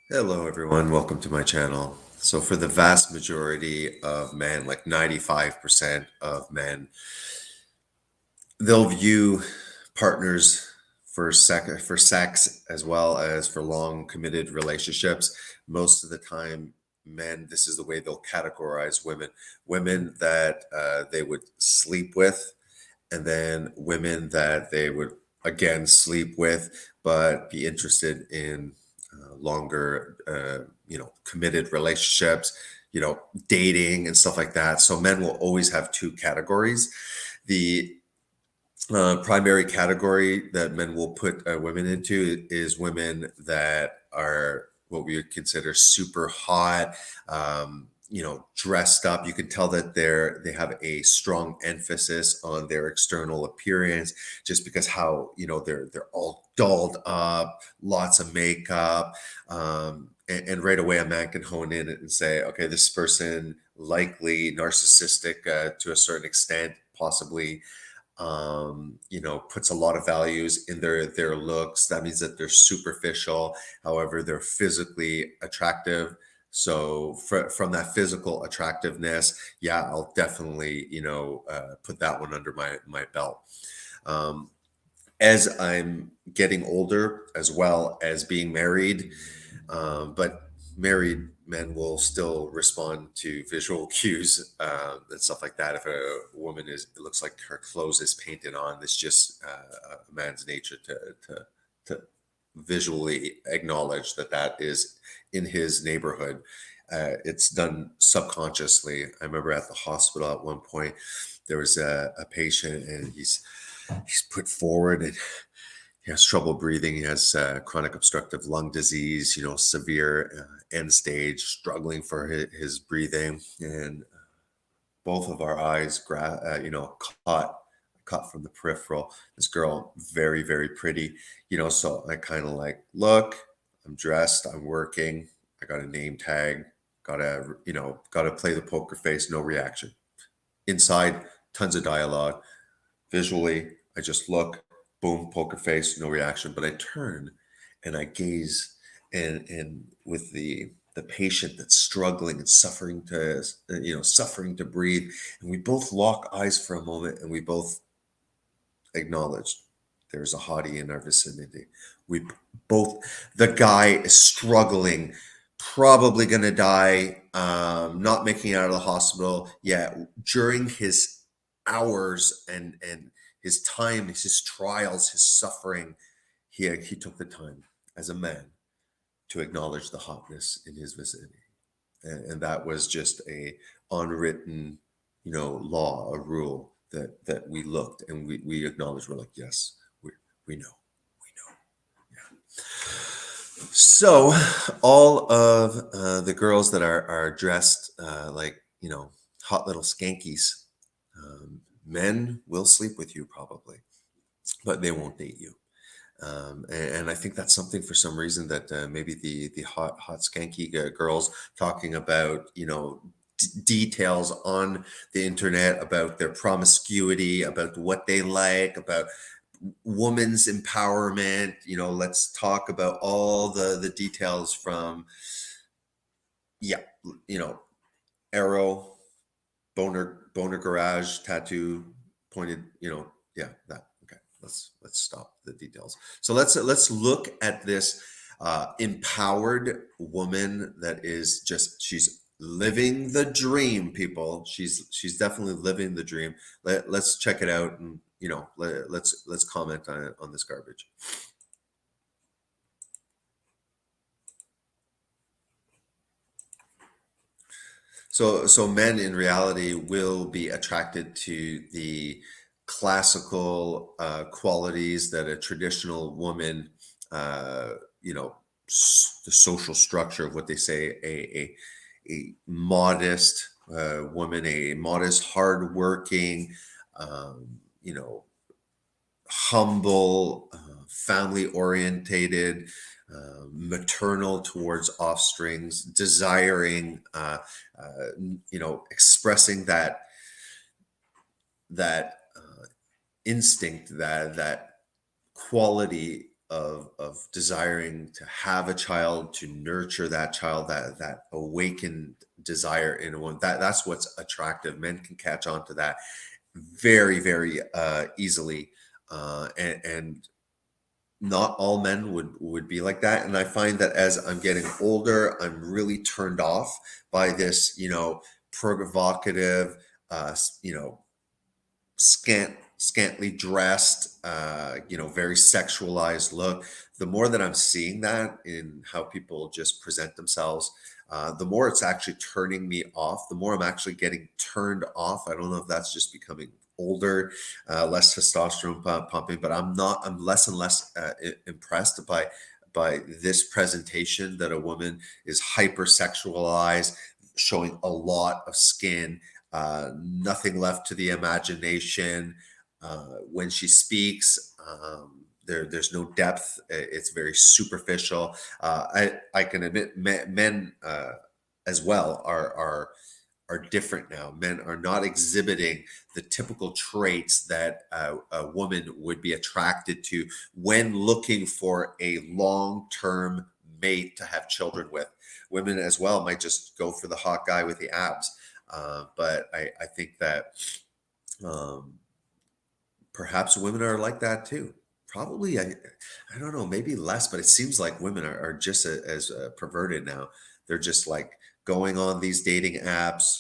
Hello, everyone. Welcome to my channel. So, for the vast majority of men, like 95% of men, they'll view partners for sex as well as for long committed relationships. Most of the time, men, this is the way they'll categorize women. Women that they would sleep with, and then women that they would again sleep with, but be interested in longer, committed relationships, dating and stuff like that. So men will always have two categories. The primary category that men will put women into is women that are what we would consider super hot, dressed up. You can tell that they have a strong emphasis on their external appearance, just because how they're all dolled up, lots of makeup, and right away a man can hone in and say, okay, this person likely narcissistic to a certain extent, possibly puts a lot of values in their looks. That means that they're superficial. However, they're physically attractive. So from that physical attractiveness, yeah, I'll definitely put that one under my belt. Um, as I'm getting older, as well as being married, but married men will still respond to visual cues and stuff like that. If a woman it looks like her clothes is painted on, it's just a man's nature to visually acknowledge that that is in his neighborhood. It's done subconsciously. I remember at the hospital at one point, there was a patient, and he's put forward, and he has trouble breathing. He has chronic obstructive lung disease, severe end stage, struggling for his breathing. And both of our eyes, caught from the peripheral. This girl, very, very pretty, so I kind of like, look, I'm dressed, I'm working, I got a name tag, gotta play the poker face, no reaction. Inside, tons of dialogue. Visually, I just look, boom, poker face, no reaction. But I turn and I gaze, and with the patient that's struggling and suffering to breathe, and we both lock eyes for a moment, and we both acknowledge there's a hottie in our vicinity. We both, the guy is struggling, probably going to die, not making it out of the hospital. Yeah, during his hours and his time, his trials, his suffering, he took the time as a man to acknowledge the hotness in his vicinity, and that was just a unwritten, law, a rule that we looked and we acknowledged. We're like, yes, we know, we know. Yeah. So, all of the girls that are dressed like hot little skankies, men will sleep with you probably, but they won't date you. And I think that's something for some reason that maybe the hot skanky girls talking about details on the internet about their promiscuity, about what they like, about woman's empowerment. Let's talk about all the details from, yeah, you know arrow, boner garage, tattoo, pointed, yeah, that. Okay, let's stop the details. So let's look at this empowered woman that is just, she's living the dream, people. She's definitely living the dream. Let's check it out, and let's comment on this garbage. So men in reality will be attracted to the classical qualities that a traditional woman, uh, you know, the social structure of what they say, a modest woman, a modest, hardworking, you know, humble, family orientated, maternal towards offsprings, desiring, expressing that instinct, that quality of desiring to have a child, to nurture that child, that awakened desire in a woman. That's what's attractive. Men can catch on to that very, very easily, and not all men would be like that. And I find that as I'm getting older, I'm really turned off by this, provocative, you know, scantily dressed, very sexualized look. The more that I'm seeing that in how people just present themselves, the more it's actually turning me off. The more I'm actually getting turned off. I don't know if that's just becoming older, less testosterone pumping, but I'm less and less impressed by this presentation that a woman is hypersexualized, showing a lot of skin, nothing left to the imagination. When she speaks, there's no depth. It's very superficial. I can admit men as well are different now. Men are not exhibiting the typical traits that a woman would be attracted to when looking for a long-term mate to have children with. Women as well might just go for the hot guy with the abs. But I think that um, perhaps women are like that too. Probably, I don't know, maybe less, but it seems like women are just as perverted now. They're just like going on these dating apps,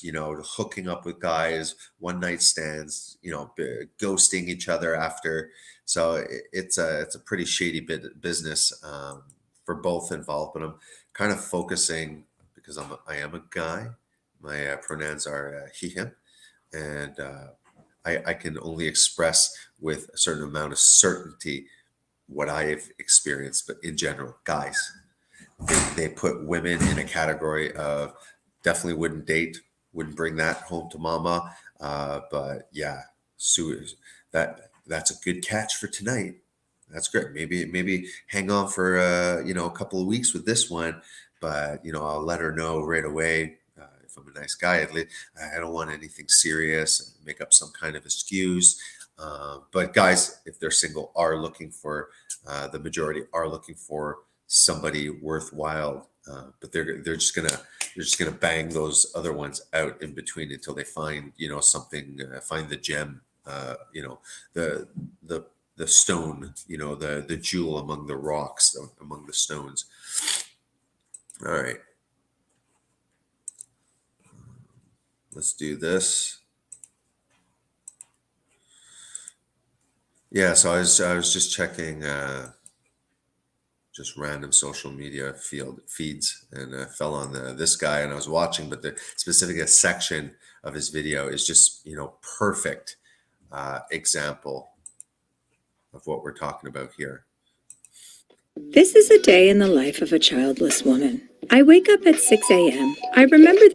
hooking up with guys, one night stands, ghosting each other after. So it's a pretty shady business for both involved. But I'm kind of focusing because I am a guy. My pronouns are he, him, and I can only express with a certain amount of certainty what I've experienced. But in general, guys, they put women in a category of definitely wouldn't date, wouldn't bring that home to mama. But yeah, Sue, that's a good catch for tonight. That's great. Maybe hang on for a couple of weeks with this one, but I'll let her know right away. If I'm a nice guy, at least I don't want anything serious. Make up some kind of excuse. But guys, if they're single, are looking for the majority are looking for somebody worthwhile. But they're just gonna bang those other ones out in between until they find something, find the gem, the the the stone, the jewel among the rocks, among the stones. All right, let's do this. Yeah, so I was just checking just random social media field feeds and fell on this guy, and I was watching, but the specific section of his video is just perfect example of what we're talking about here. This is a day in the life of a childless woman. I wake up at 6 a.m. I remember It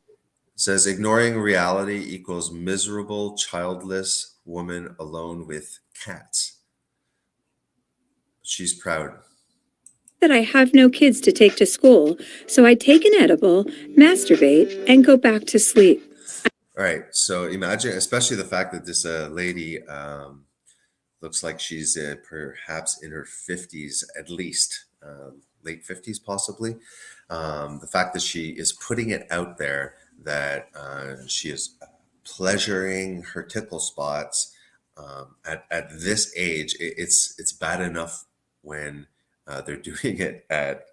says ignoring reality equals miserable childless woman alone with cats. She's proud. that I have no kids to take to school, so I take an edible, masturbate, and go back to sleep. All right, so imagine, especially the fact that this lady looks like she's perhaps in her 50s at least, late 50s possibly. The fact that she is putting it out there that she is pleasuring her tickle spots at this age, it's bad enough when they're doing it at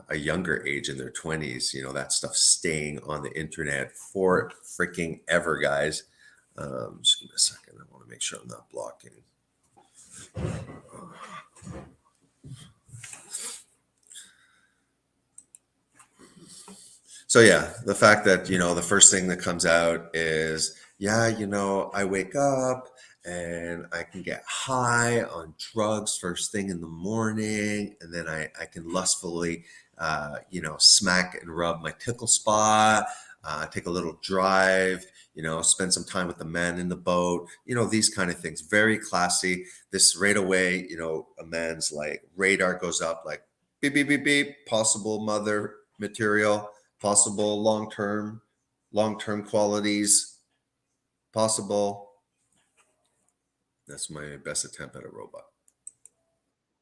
a younger age in their 20s. That stuff staying on the internet for freaking ever, guys. Just give me a second. I want to make sure I'm not blocking. So yeah, the fact that the first thing that comes out is, yeah, I wake up and I can get high on drugs first thing in the morning, and then I can lustfully smack and rub my tickle spot, take a little drive, spend some time with the man in the boat, these kind of things. Very classy. This right away, a man's like radar goes up, like beep beep beep beep, possible mother material, possible long-term qualities, possible. That's my best attempt at a robot.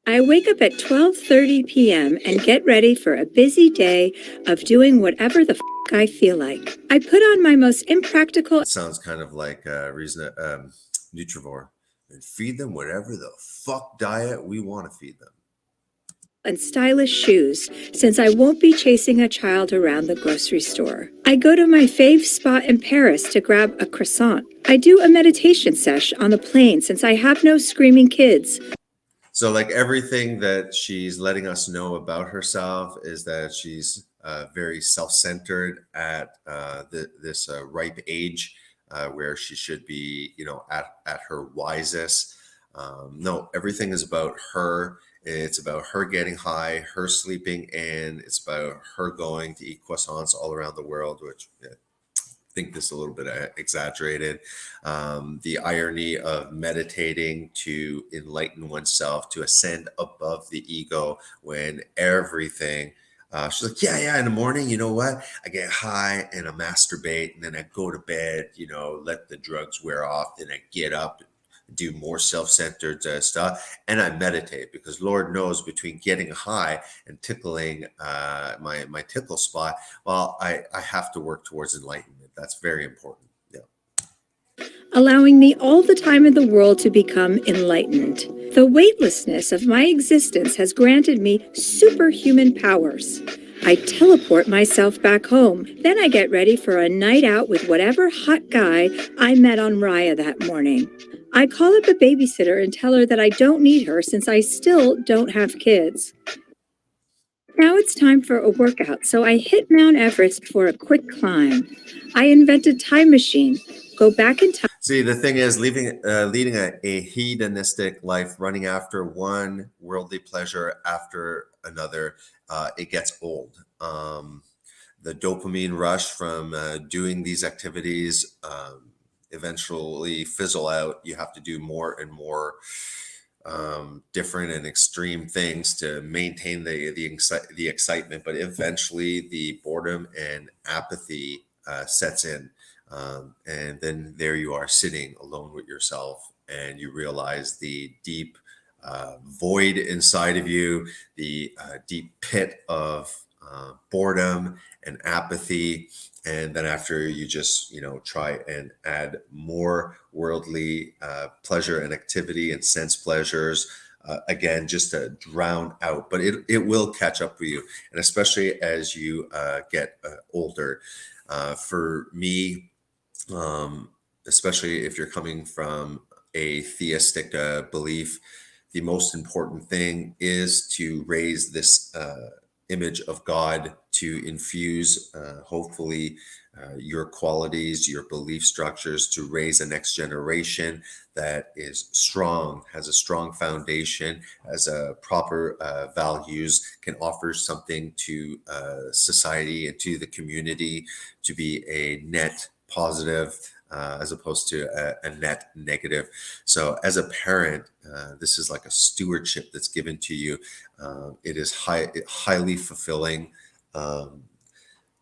I wake up at 12:30 p.m. and get ready for a busy day of doing whatever the I feel like. I put on my most impractical Sounds kind of like reason Nutrivore, and feed them whatever the fuck diet we want to feed them. and stylish shoes since I won't be chasing a child around the grocery store. I go to my fave spot in Paris to grab a croissant. I do a meditation sesh on the plane since I have no screaming kids. So, like everything that she's letting us know about herself is that she's very self-centered at this ripe age, where she should be, at her wisest. No, everything is about her. It's about her getting high, her sleeping in. It's about her going to eat croissants all around the world, which think this a little bit exaggerated. The irony of meditating to enlighten oneself, to ascend above the ego when everything. She's like, yeah, yeah. In the morning, you know what? I get high and I masturbate, and then I go to bed. Let the drugs wear off. Then I get up, do more self-centered stuff, and I meditate because Lord knows between getting high and tickling my tickle spot, well, I have to work towards enlightenment. That's very important. Yeah. Allowing me all the time in the world to become enlightened. The weightlessness of my existence has granted me superhuman powers. I teleport myself back home. Then I get ready for a night out with whatever hot guy I met on Raya that morning. I call up a babysitter and tell her that I don't need her since I still don't have kids. Now it's time for a workout, so I hit Mount Everest for a quick climb. I invented time machine. Go back in time. See, the thing is, leading a hedonistic life, running after one worldly pleasure after another, it gets old. The dopamine rush from doing these activities eventually fizzle out. You have to do more and more different and extreme things to maintain the excitement, but eventually the boredom and apathy sets in, and then there you are sitting alone with yourself, and you realize the deep void inside of you, the deep pit of boredom and apathy. And then after you just try and add more worldly pleasure and activity and sense pleasures, again, just to drown out, but it will catch up with you, and especially as you get older. For me, especially if you're coming from a theistic belief, the most important thing is to raise this image of God, to infuse, hopefully, your qualities, your belief structures, to raise a next generation that is strong, has a strong foundation, has a proper values, can offer something to society and to the community, to be a net positive as opposed to a net negative. So, as a parent, this is like a stewardship that's given to you. It is highly fulfilling. Um,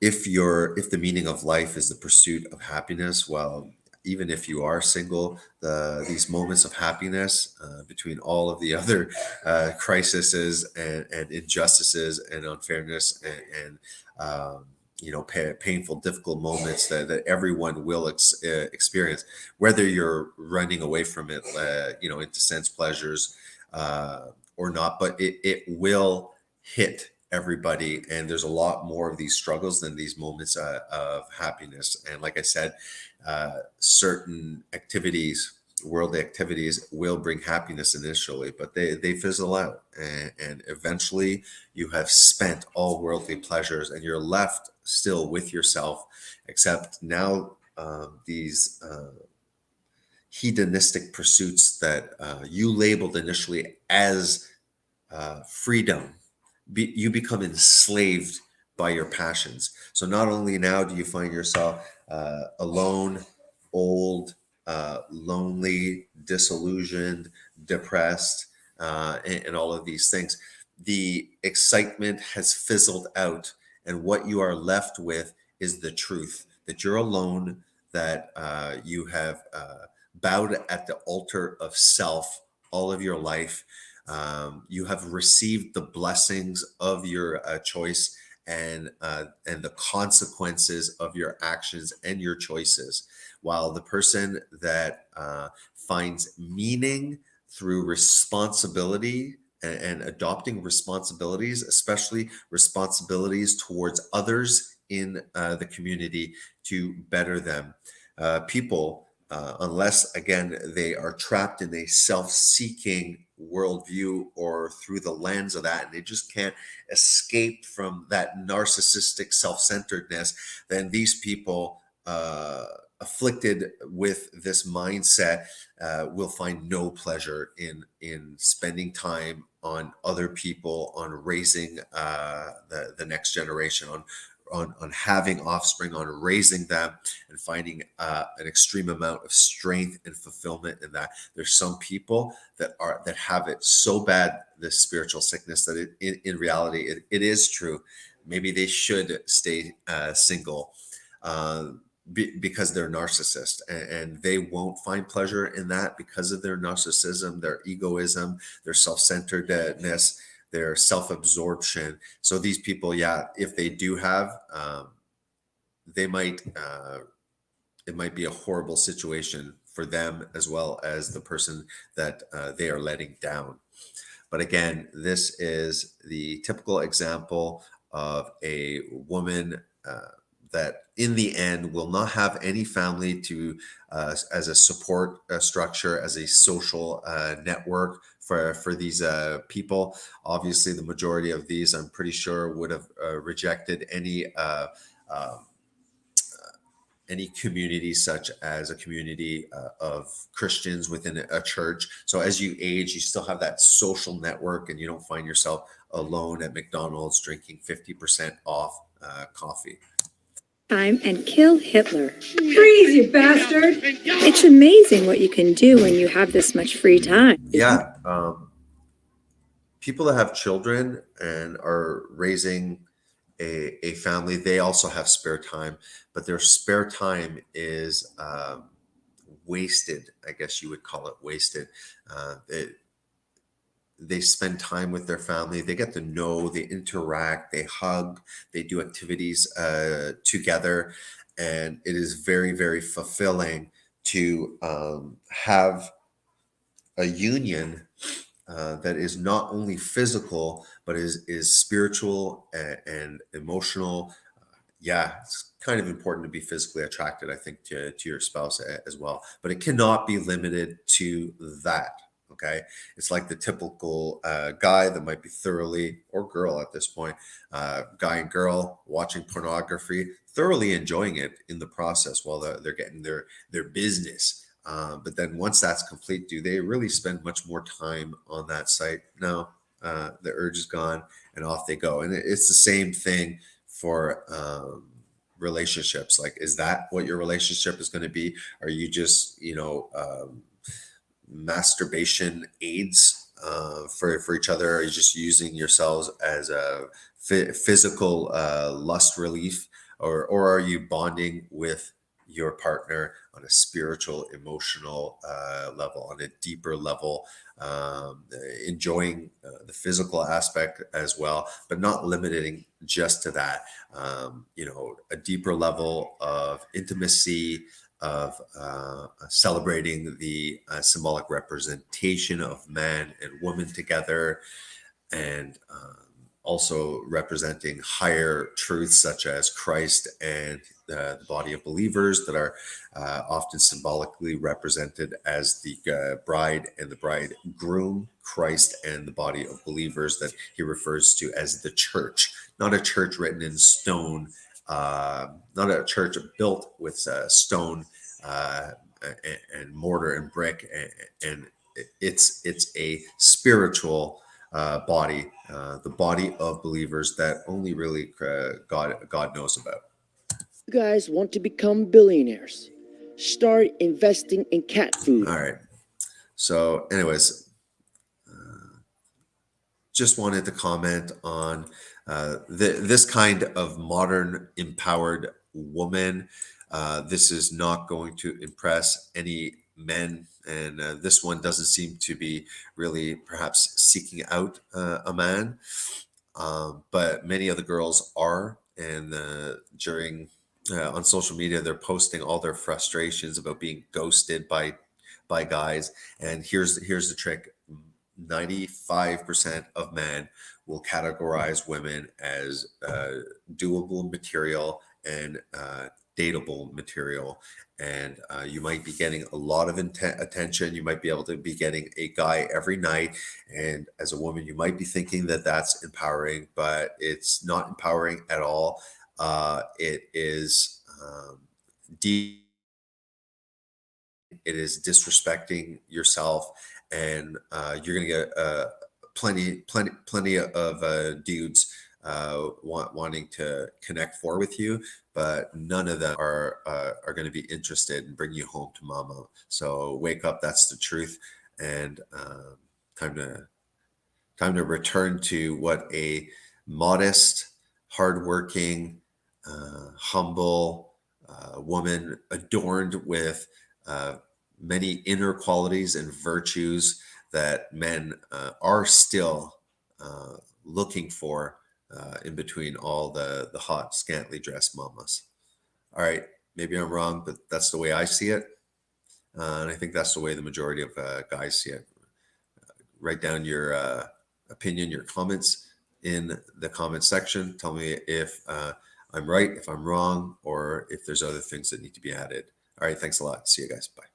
if the meaning of life is the pursuit of happiness, well, even if you are single, these moments of happiness between all of the other crises and injustices and unfairness and painful, difficult moments that everyone will experience, whether you're running away from it, into sense pleasures or not, but it will hit everybody, and there's a lot more of these struggles than these moments of happiness. And like I said, certain activities, worldly activities, will bring happiness initially, but they fizzle out, and eventually you have spent all worldly pleasures and you're left still with yourself, except now these hedonistic pursuits that you labeled initially as freedom, you become enslaved by your passions. So not only now do you find yourself alone, old, lonely, disillusioned, depressed, and all of these things, the excitement has fizzled out, and what you are left with is the truth that you're alone, that you have bowed at the altar of self all of your life, You have received the blessings of your choice and the consequences of your actions and your choices. While the person that finds meaning through responsibility and adopting responsibilities, especially responsibilities towards others in the community to better them. People, unless again they are trapped in a self-seeking worldview or through the lens of that, and they just can't escape from that narcissistic self-centeredness, then these people afflicted with this mindset will find no pleasure in spending time on other people, on raising the next generation, on having offspring, on raising them, and finding an extreme amount of strength and fulfillment in that. There's some people that have it so bad, this spiritual sickness, that in reality it is true. Maybe they should stay single. Uh, because they're narcissist, and they won't find pleasure in that because of their narcissism, their egoism, their self-centeredness, their self-absorption. So these people, yeah, if they do have, they might, it might be a horrible situation for them as well as the person that they are letting down. But again, this is the typical example of a woman that in the end will not have any family to as a support structure, as a social network for these people. Obviously, the majority of these, I'm pretty sure, would have rejected uh, any community, such as a community of Christians within a church. So as you age, you still have that social network, and you don't find yourself alone at McDonald's drinking 50% off coffee. Time and kill Hitler. Freeze, you bastard! It's amazing what you can do when you have this much free time. Yeah. People that have children and are raising a family, they also have spare time, but their spare time is wasted. I guess you would call it wasted. They spend time with their family, they get to know, they interact, they hug, they do activities together, and it is very, very fulfilling to have a union that is not only physical but is spiritual and emotional. Yeah, it's kind of important to be physically attracted, I think, to your spouse as well, but it cannot be limited to that. Okay, it's like the typical guy that might be thoroughly, or girl at this point, guy and girl watching pornography, thoroughly enjoying it in the process while they're getting their business. But then once that's complete, do they really spend much more time on that site? No, the urge is gone and off they go. And it's the same thing for relationships. Like, is that what your relationship is going to be? Are you just, masturbation aids for each other? Are you just using yourselves as a physical lust relief, or are you bonding with your partner on a spiritual, emotional level, on a deeper level, enjoying the physical aspect as well, but not limiting just to that? A deeper level of intimacy, of celebrating the symbolic representation of man and woman together, and also representing higher truths such as Christ and the body of believers that are often symbolically represented as the bride and the bridegroom, Christ and the body of believers that he refers to as the church, not a church written in stone, not a church built with stone and mortar and brick, and it's a spiritual body, the body of believers that only really God knows about. You guys want to become billionaires? Start investing in cat food. All right. So, anyways, just wanted to comment on this kind of modern empowered woman. This is not going to impress any men and this one doesn't seem to be really perhaps seeking out a man, but many of the girls are, and during on social media they're posting all their frustrations about being ghosted by guys. And here's the trick: 95% of men will categorize women as doable material and dateable material. And you might be getting a lot of attention. You might be able to be getting a guy every night. And as a woman, you might be thinking that that's empowering, but it's not empowering at all. It is deep. It is disrespecting yourself, and you're going to get plenty of dudes wanting to connect for with you, but none of them are going to be interested in bringing you home to mama. So wake up, that's the truth. And time to return to what a modest, hardworking, humble woman adorned with uh, many inner qualities and virtues that men are still looking for in between all the hot, scantily dressed mamas. All right, maybe I'm wrong, but that's the way I see it. And I think that's the way the majority of guys see it. Write down your opinion, your comments in the comment section. Tell me if I'm right, if I'm wrong, or if there's other things that need to be added. All right, thanks a lot. See you guys. Bye.